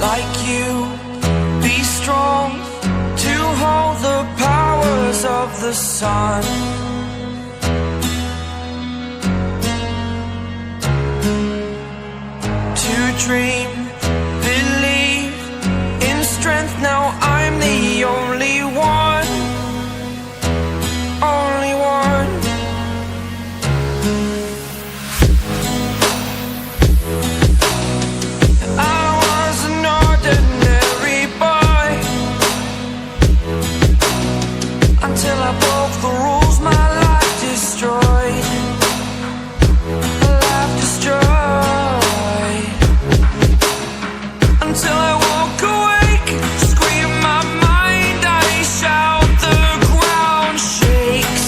like you. Be strong to hold the powers of the sun. To dream, believe in strength. Now I'm the only one, only one. I was an ordinary boy until I broke the rules. My life destroyed, life destroyed. Until I woke awake, scream my mind, I shout, the ground shakes.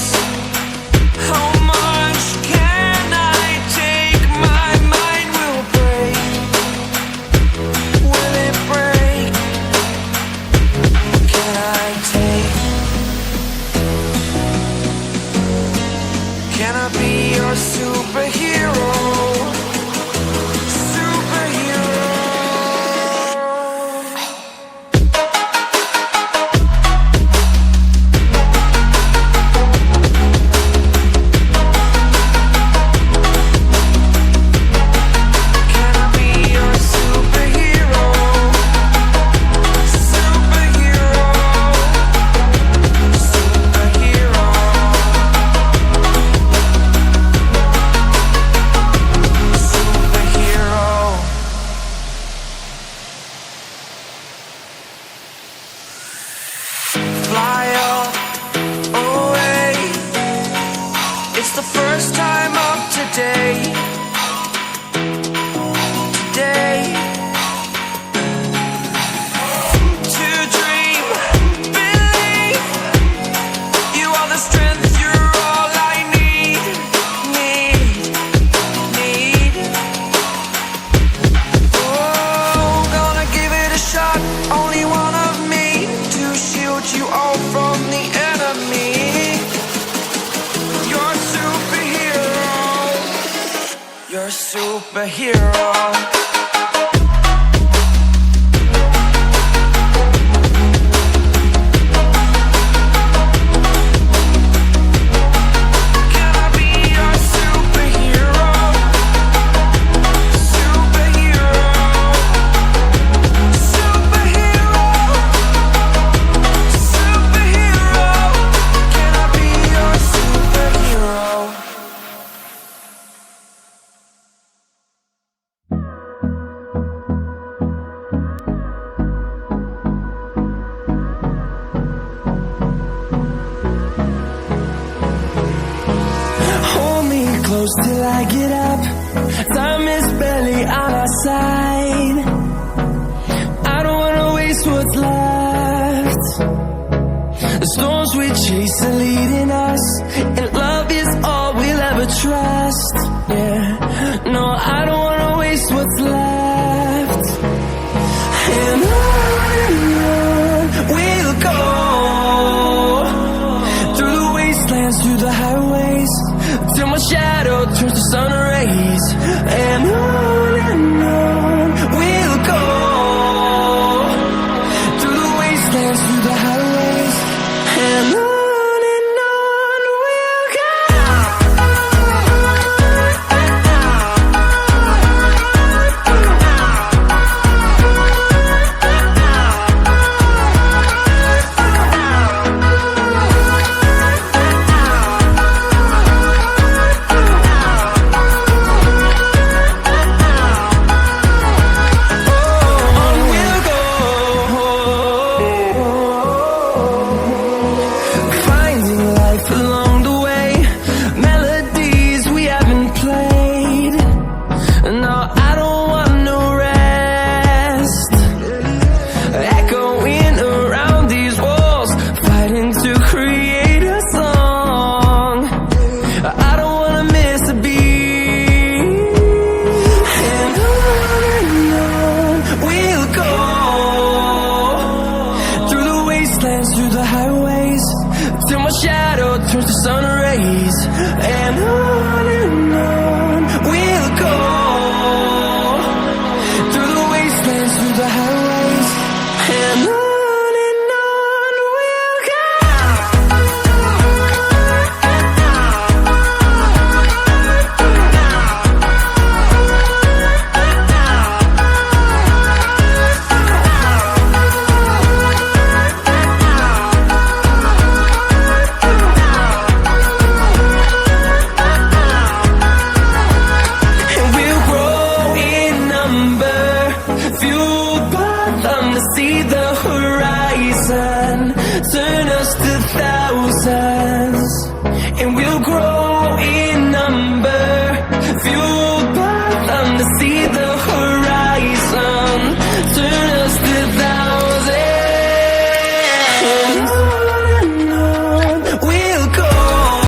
How much can I take? My mind will break. Will it break? Can I take? Can I be your superhero? Fly up, away. It's the first time of today. Today. To dream, believe. You are the strength, you're all I need. Oh, gonna give it a shot. Only one of me to shield you all from the enemy. You're a superhero. You're a superhero. Can I be your superhero? Superhero. Superhero. Superhero. Can I be your superhero? Hold me close till I get up. Time is barely on our side. I don't wanna waste what's left. The storms we chase are leading us, and love is all we'll ever trust. Yeah, no, I don't wanna waste what's left. And on we'll go, through the wastelands, through the highways, till my shadow turns to sun